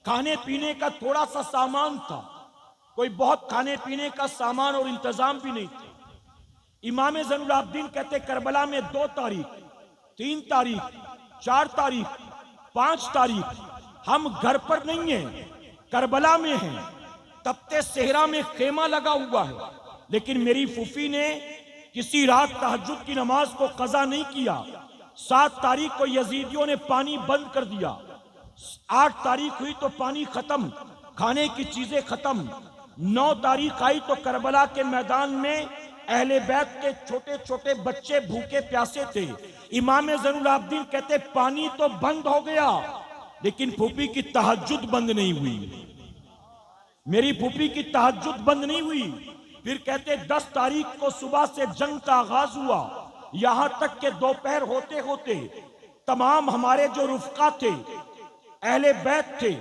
کھانے پینے کا تھوڑا سا سامان تھا، کوئی بہت کھانے پینے کا سامان اور انتظام بھی نہیں تھا۔ امام زین العابدین کہتے کربلا میں 2 تاریخ، 3 تاریخ، 4 تاریخ، 5 تاریخ ہم گھر پر نہیں ہیں، کربلا میں ہیں۔ تپتے صحرا میں خیمہ لگا ہوا ہے، لیکن میری پھوپھی نے کسی رات تہجد کی نماز کو قضا نہیں کیا۔ 7 تاریخ کو یزیدیوں نے پانی بند کر دیا، 8 تاریخ ہوئی تو پانی ختم، کھانے کی چیزیں ختم، 9 تاریخ آئی تو کربلا کے میدان میں اہل بیت کے چھوٹے چھوٹے بچے بھوکے پیاسے تھے۔ امام زین العابدین کہتے پانی تو بند ہو گیا لیکن پھوپھی کی تہجد بند نہیں ہوئی، میری پھوپھی کی تہجد بند نہیں ہوئی۔ پھر کہتے 10 تاریخ کو صبح سے جنگ کا آغاز ہوا، یہاں تک کہ دوپہر ہوتے ہوتے تمام ہمارے جو رفقا تھے، اہل بیت تھے،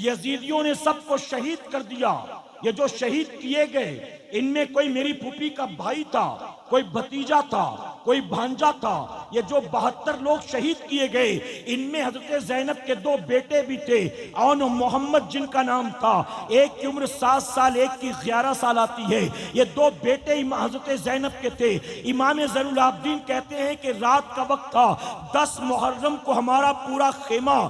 یزیدیوں نے سب کو شہید کر دیا۔ یہ جو شہید کیے گئے ان میں کوئی میری پھوپھی کا بھائی تھا، کوئی بھتیجا تھا، کوئی بھانجا تھا۔ یہ جو 72 لوگ شہید کیے گئے ان میں حضرت زینب کے 2 بیٹے بھی تھے، اون و محمد جن کا نام تھا، ایک کی عمر 7 سال، ایک کی 11 سال آتی ہے۔ یہ 2 بیٹے حضرت زینب کے تھے۔ امام زین العابدین کہتے ہیں کہ رات کا وقت تھا، 10 محرم کو ہمارا پورا خیمہ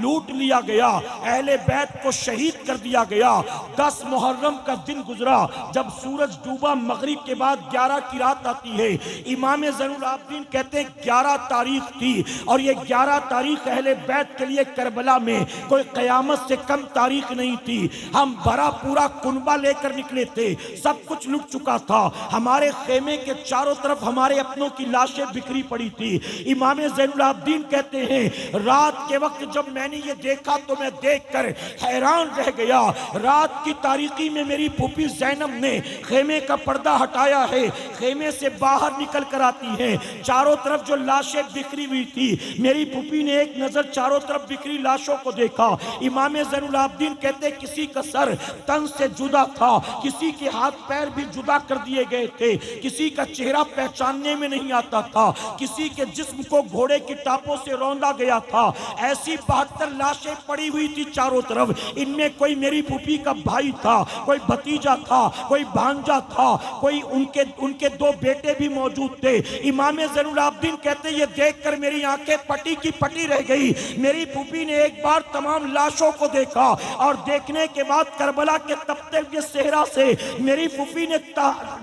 لوٹ لیا گیا، اہل بیت کو شہید کر دیا گیا۔ 10 محرم کا دن گزرا، جب سورج ڈوبا مغرب کے بعد 11 کی رات آتی ہے۔ امام زین العابدین کہتے ہیں 11 تاریخ تھی، اور یہ 11 تاریخ اہل بیت کے لیے کربلا میں کوئی قیامت سے کم تاریخ نہیں تھی۔ ہم بڑا پورا کنبہ لے کر نکلے تھے، سب کچھ لٹ چکا تھا، ہمارے خیمے کے چاروں طرف ہمارے اپنوں کی لاشیں بکھری پڑی تھی۔ امام زین العابدین کہتے ہیں رات کے وقت جب میں نے یہ دیکھا تو میں دیکھ کر حیران رہ گیا۔ رات کی تاریکی میں میری پھوپھی زینب نے خیمے کا پردہ ہٹایا ہے، خیمے سے باہر نکل کر آتی ہیں، چاروں طرف جو لاشیں بکھری ہوئی تھی، میری پھوپھی نے ایک نظر چاروں طرف بکھری لاشوں کو دیکھا۔ امام زین العابدین کہتے کسی کا سر تن سے جدا تھا، کسی کے ہاتھ پیر بھی جدا کر دیے گئے تھے، کسی کا چہرہ پہچاننے میں نہیں آتا تھا، کسی کے جسم کو گھوڑے کی ٹاپوں سے روندا گیا تھا۔ ایسی 72 لاشیں پڑی ہوئی تھی چاروں طرف، ان میں کوئی میری پھوپھی کا بھائی تھا، کوئی بھتیجا تھا، کوئی بھانجا تھا، کوئی ان کے 2 بیٹے بھی موجود تھے۔ امام زین العابدین کہتے یہ دیکھ کر میری آنکھیں پٹی کی پٹی رہ گئی۔ میری پھوپھی نے ایک بار تمام لاشوں کو دیکھا، اور دیکھنے کے بعد کربلا کے تپتے ہوئے صحرا سے میری پھوپھی نے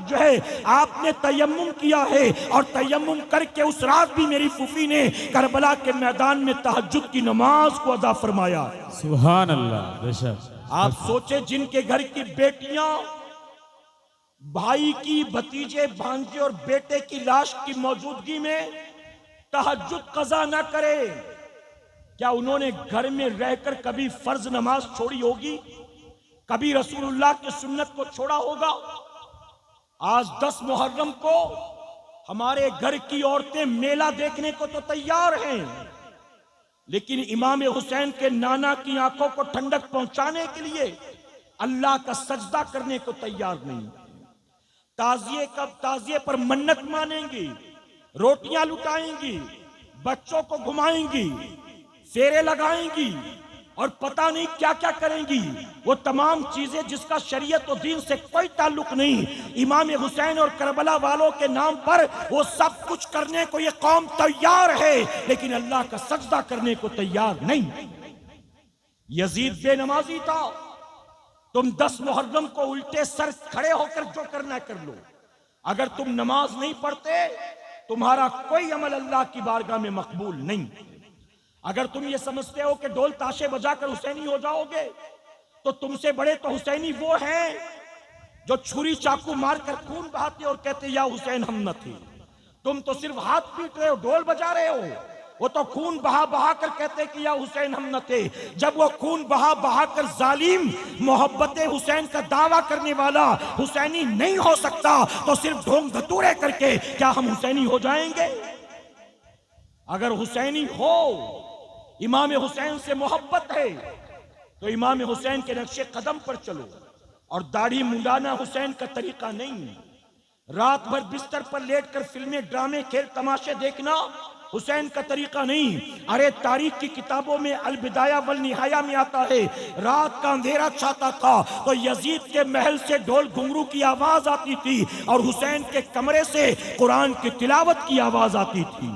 جو ہے آپ نے تیمم کیا ہے، اور تیمم کر کے اس رات بھی میری پھوپھی نے کربلا کے میدان میں تہجد کی نماز کو ادا فرمایا۔ سبحان اللہ، بے شک۔ آپ سوچے جن کے گھر کی بیٹیاں بھائی کی، بھتیجے، بھانجے اور بیٹے کی لاش کی موجودگی میں تہجد قضا نہ کرے، کیا انہوں نے گھر میں رہ کر کبھی فرض نماز چھوڑی ہوگی؟ کبھی رسول اللہ کی سنت کو چھوڑا ہوگا؟ آج 10 محرم کو ہمارے گھر کی عورتیں میلہ دیکھنے کو تو تیار ہیں، لیکن امام حسین کے نانا کی آنکھوں کو ٹھنڈک پہنچانے کے لیے اللہ کا سجدہ کرنے کو تیار نہیں۔ تعزیے پر منت مانیں گی، روٹیاں لٹائیں گی، بچوں کو گھمائیں گی، پھیرے لگائیں گی، اور پتہ نہیں کیا کیا کریں گی، وہ تمام چیزیں جس کا شریعت و دین سے کوئی تعلق نہیں۔ امام حسین اور کربلا والوں کے نام پر وہ سب کچھ کرنے کو یہ قوم تیار ہے، لیکن اللہ کا سجدہ کرنے کو تیار نہیں۔ یزید بے نمازی تھا، تم 10 محرم کو الٹے سر کھڑے ہو کر جو کرنا کر لو، اگر تم نماز نہیں پڑھتے تمہارا کوئی عمل اللہ کی بارگاہ میں مقبول نہیں۔ اگر تم یہ سمجھتے ہو کہ ڈول تاشے بجا کر حسینی ہو جاؤ گے تو تم سے بڑے تو حسینی وہ ہیں جو چھری چاقو مار کر خون بہاتے اور کہتے یا حسین ہم نہ تھے۔ تم تو صرف ہاتھ پیٹ رہے ہو، ڈول بجا رہے ہو، وہ تو خون بہا بہا کر کہتے کہ یا حسین ہم نہ تھے۔ جب وہ خون بہا بہا کر ظالم محبت حسین کا دعویٰ کرنے والا حسینی نہیں ہو سکتا تو صرف ڈھونگ دھتورے کر کے کیا ہم حسینی ہو جائیں گے؟ اگر حسینی ہو، امام حسین سے محبت ہے تو امام حسین کے نقش قدم پر چلو، اور داڑھی منڈانا حسین کا طریقہ نہیں۔ رات بھر بستر پر لیٹ کر فلمیں، ڈرامے، کھیل تماشے دیکھنا حسین کا طریقہ نہیں۔ ارے تاریخ کی کتابوں میں البدایہ والنہایہ میں آتا ہے رات کا اندھیرا چھاتا تھا تو یزید کے محل سے ڈھول گھنگرو کی آواز آتی تھی اور حسین کے کمرے سے قرآن کی تلاوت کی آواز آتی تھی۔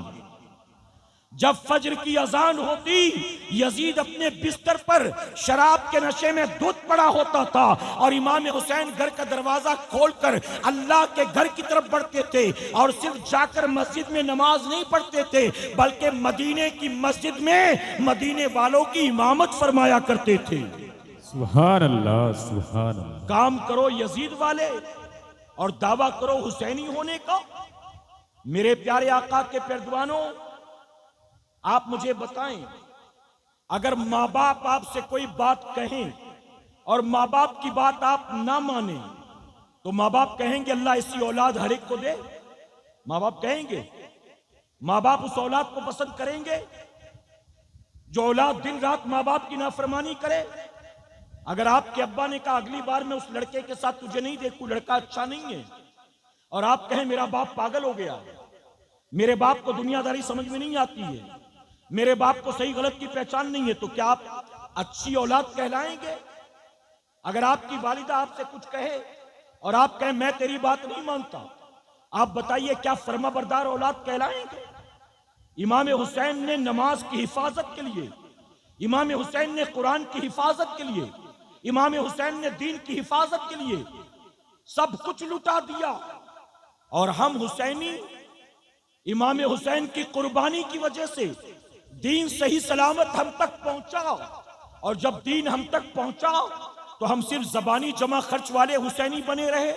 جب فجر کی اذان ہوتی یزید اپنے بستر پر شراب کے نشے میں دھت پڑا ہوتا تھا اور امام حسین گھر کا دروازہ کھول کر اللہ کے گھر کی طرف بڑھتے تھے اور صرف جا کر مسجد میں نماز نہیں پڑھتے تھے بلکہ مدینے کی مسجد میں مدینے والوں کی امامت فرمایا کرتے تھے۔ سبحان اللہ سبحان اللہ۔ کام کرو یزید والے اور دعویٰ کرو حسینی ہونے کا۔ میرے پیارے آقا کے پیروانوں، آپ مجھے بتائیں، اگر ماں باپ آپ سے کوئی بات کہیں اور ماں باپ کی بات آپ نہ مانیں تو ماں باپ کہیں گے اللہ اسی اولاد ہر ایک کو دے؟ ماں باپ کہیں گے؟ ماں باپ اس اولاد کو پسند کریں گے جو اولاد دن رات ماں باپ کی نافرمانی کرے؟ اگر آپ کے ابا نے کہا اگلی بار میں اس لڑکے کے ساتھ تجھے نہیں دیکھوں، لڑکا اچھا نہیں ہے، اور آپ کہیں میرا باپ پاگل ہو گیا، میرے باپ کو دنیا داری سمجھ میں نہیں آتی ہے، میرے باپ کو صحیح غلط کی پہچان نہیں ہے، تو کیا آپ اچھی اولاد کہلائیں گے؟ اگر آپ کی والدہ آپ سے کچھ کہے اور آپ کہیں میں تیری بات نہیں مانتا، آپ بتائیے کیا فرما بردار اولاد کہلائیں گے؟ امام حسین نے نماز کی حفاظت کے لیے، امام حسین نے قرآن کی حفاظت کے لیے، امام حسین نے دین کی حفاظت کے لیے سب کچھ لٹا دیا، اور ہم حسینی امام حسین کی قربانی کی وجہ سے دین صحیح سلامت ہم تک پہنچا، اور جب دین ہم تک پہنچا تو ہم صرف زبانی جمع خرچ والے حسینی بنے رہے،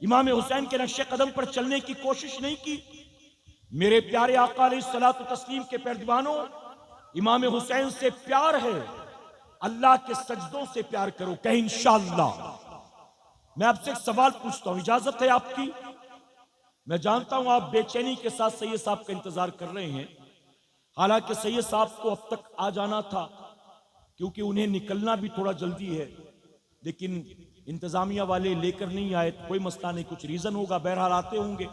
امام حسین کے نقش قدم پر چلنے کی کوشش نہیں کی۔ میرے پیارے آقا علیہ الصلوۃ والتسلیم کے پیروانوں، امام حسین سے پیار ہے، اللہ کے سجدوں سے پیار کرو، کہ انشاءاللہ۔ میں آپ سے ایک سوال پوچھتا ہوں، اجازت ہے آپ کی؟ میں جانتا ہوں آپ بے چینی کے ساتھ سید صاحب کا انتظار کر رہے ہیں، حالانکہ سید صاحب کو اب تک آ جانا تھا کیونکہ انہیں نکلنا بھی تھوڑا جلدی ہے، لیکن انتظامیہ والے لے کر نہیں آئے، کوئی مسئلہ نہیں، کچھ ریزن ہوگا، بہرحال آتے ہوں گے۔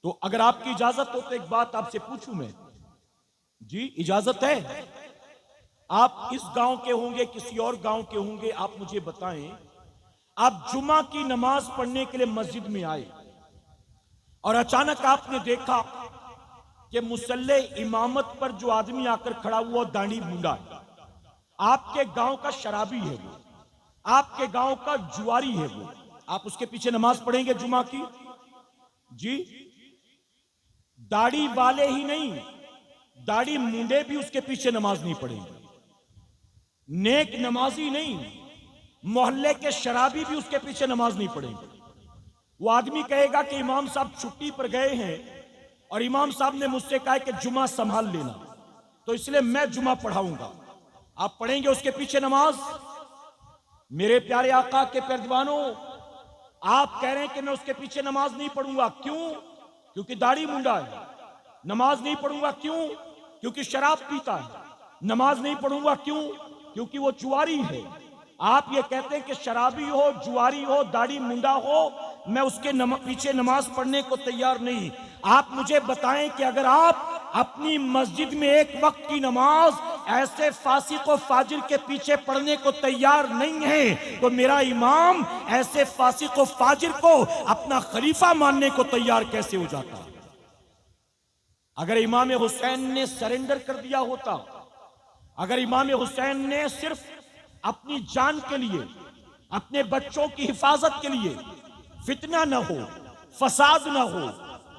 تو اگر آپ کی اجازت ہو تو ایک بات آپ سے پوچھوں میں؟ جی اجازت ہے؟ آپ اس گاؤں کے ہوں گے، کسی اور گاؤں کے ہوں گے، آپ مجھے بتائیں، آپ جمعہ کی نماز پڑھنے کے لیے مسجد میں آئے اور اچانک آپ نے دیکھا کہ مصلی امامت پر جو آدمی آ کر کھڑا ہوا داڑھی مونڈا ہے، آپ کے گاؤں کا شرابی ہے وہ، آپ کے گاؤں کا جواری ہے وہ، آپ اس کے پیچھے نماز پڑھیں گے جمعہ کی؟ جی داڑھی والے ہی نہیں، داڑھی مونڈے بھی اس کے پیچھے نماز نہیں پڑھیں گے، نیک نمازی نہیں، محلے کے شرابی بھی اس کے پیچھے نماز نہیں پڑھیں گے۔ وہ آدمی کہے گا کہ امام صاحب چھٹی پر گئے ہیں اور امام صاحب نے مجھ سے کہا کہ جمعہ سنبھال لینا، تو اس لیے میں جمعہ پڑھاؤں گا، آپ پڑھیں گے اس کے پیچھے نماز؟ میرے پیارے آقا کے پیروانوں، آپ کہہ رہے ہیں کہ میں اس کے پیچھے نماز نہیں پڑھوں گا، کیوں؟ کیونکہ داڑھی مونڈا ہے۔ نماز نہیں پڑھوں گا کیوں؟ کیونکہ شراب پیتا ہے۔ نماز نہیں پڑھوں گا کیوں؟ کیونکہ وہ جواری ہے۔ آپ یہ کہتے ہیں کہ شرابی ہو، جواری ہو، داڑھی مونڈا ہو، میں اس کے پیچھے نماز پڑھنے کو تیار نہیں۔ آپ مجھے بتائیں کہ اگر آپ اپنی مسجد میں ایک وقت کی نماز ایسے فاسق و فاجر کے پیچھے پڑھنے کو تیار نہیں ہے تو میرا امام ایسے فاسق و فاجر کو اپنا خلیفہ ماننے کو تیار کیسے ہو جاتا؟ اگر امام حسین نے سرنڈر کر دیا ہوتا، اگر امام حسین نے صرف اپنی جان کے لیے، اپنے بچوں کی حفاظت کے لیے، فتنہ نہ ہو، فساد نہ ہو،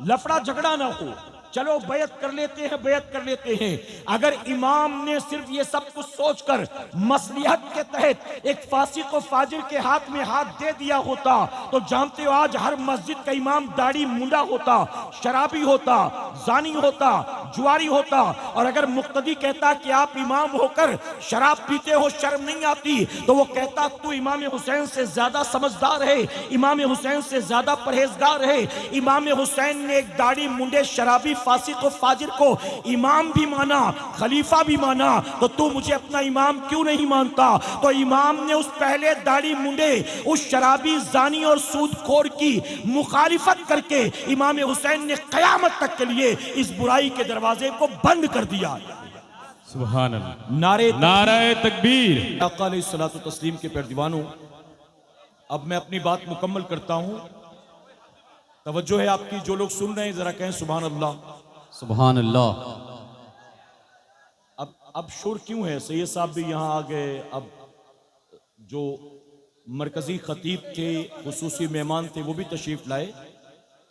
لفڑا جھگڑا نہ ہو، چلو بیعت کر لیتے ہیں، بیعت کر لیتے ہیں، اگر امام نے صرف یہ سب کچھ سوچ کر مصلحت کے تحت ایک فاسق و فاجر کے ہاتھ میں ہاتھ دے دیا ہوتا تو جانتے ہو آج ہر مسجد کا امام داڑھی مونڈا ہوتا، شرابی ہوتا، زانی ہوتا، جواری ہوتا۔ اور اگر مقتدی کہتا کہ آپ امام ہو کر شراب پیتے ہو، شرم نہیں آتی، تو وہ کہتا تو امام حسین سے زیادہ سمجھدار ہے، امام حسین سے زیادہ پرہیزگار ہے۔ امام حسین نے ایک داڑھی مونڈے شرابی فاسق و فاجر کو امام بھی مانا، خلیفہ بھی مانا، تو تو مجھے اپنا امام کیوں نہیں مانتا؟ تو امام نے اس پہلے داڑھی مونڈے، اس شرابی، زانی اور سود خور کی مخالفت کر کے امام حسین نے قیامت تک کے لیے اس برائی کے دروازے کو بند کر دیا۔ سبحان اللہ، نعرہ تکبیر۔ آقا علیہ الصلوۃ والتسلیم کے پیروانوں، اب میں اپنی بات مکمل کرتا ہوں، توجہ ہے آپ کی، جو لوگ سن رہے ہیں ذرا کہیں سبحان اللہ۔ سبحان اللہ۔ اب شور کیوں ہے؟ سید صاحب بھی یہاں آ گئے، اب جو مرکزی خطیب تھے، خصوصی مہمان تھے، وہ بھی تشریف لائے.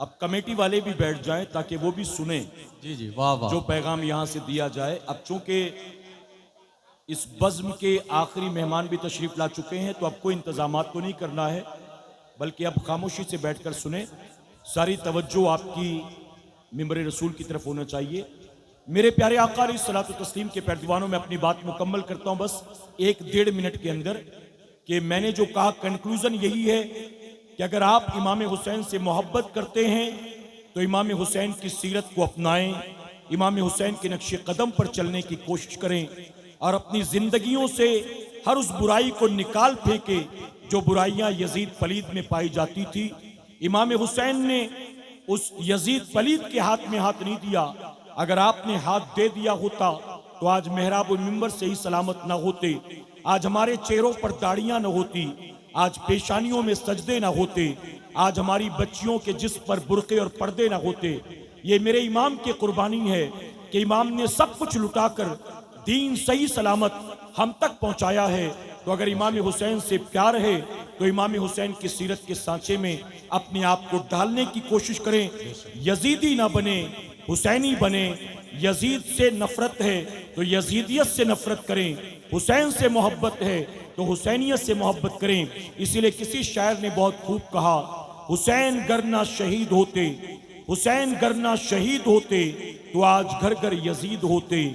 اب کمیٹی والے بھی بیٹھ جائیں تاکہ وہ بھی سنیں جی واہ واہ. جو پیغام یہاں سے دیا جائے. اب چونکہ اس بزم کے آخری مہمان بھی تشریف لا چکے ہیں تو اب کوئی انتظامات تو نہیں کرنا ہے، بلکہ اب خاموشی سے بیٹھ کر سنیں. ساری توجہ آپ کی ممبر رسول کی طرف ہونا چاہیے. میرے پیارے آقا علیہ الصلوۃ والتسلیم کے پیروانوں میں اپنی بات مکمل کرتا ہوں بس 1-1.5 منٹ کے اندر، کہ میں نے جو کہا کنکلوژن یہی ہے کہ اگر آپ امام حسین سے محبت کرتے ہیں تو امام حسین کی سیرت کو اپنائیں، امام حسین کے نقش قدم پر چلنے کی کوشش کریں، اور اپنی زندگیوں سے ہر اس برائی کو نکال پھینکے جو برائیاں یزید پلید میں پائی جاتی تھی. امام حسین نے اس یزید پلید کے ہاتھ میں ہاتھ نہیں دیا. اگر آپ نے ہاتھ دے دیا ہوتا تو آج محراب و منبر سے ہی سلامت نہ ہوتے، آج ہمارے چہروں پر داڑیاں نہ ہوتی، آج پیشانیوں میں سجدے نہ ہوتے، آج ہماری بچیوں کے جسم پر برقعے اور پردے نہ ہوتے. یہ میرے امام کی قربانی ہے کہ امام نے سب کچھ لٹا کر دین صحیح سلامت ہم تک پہنچایا ہے. تو اگر امام حسین سے پیار ہے تو امام حسین کی سیرت کے سانچے میں اپنے آپ کو ڈالنے کی کوشش کریں. یزیدی نہ بنے، حسینی بنے. یزید سے نفرت ہے تو یزیدیت سے نفرت کریں، حسین سے محبت ہے تو حسینیت سے محبت کریں. اسی لئے کسی شاعر نے بہت خوب کہا، حسین گر نہ شہید ہوتے، حسین گر نہ شہید ہوتے تو آج گھر گھر یزید ہوتے،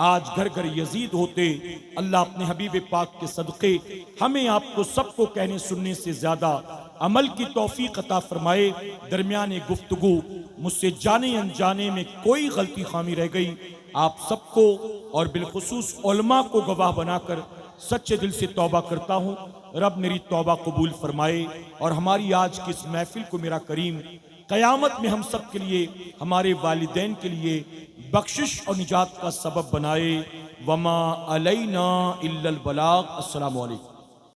آج گھر گھر یزید ہوتے. اللہ اپنے حبیب پاک کے صدقے ہمیں آپ کو سب کو کہنے سننے سے زیادہ عمل کی توفیق عطا فرمائے. درمیان گفتگو مجھ سے جانے انجانے میں کوئی غلطی خامی رہ گئی، آپ سب کو اور بالخصوص علماء کو گواہ بنا کر سچے دل سے توبہ کرتا ہوں. رب میری توبہ قبول فرمائے اور ہماری آج کی اس محفل کو میرا کریم قیامت میں ہم سب کے لیے، ہمارے والدین کے لیے بخشش اور نجات کا سبب بنائے. وما علینا الا البلاغ. السلام علیکم.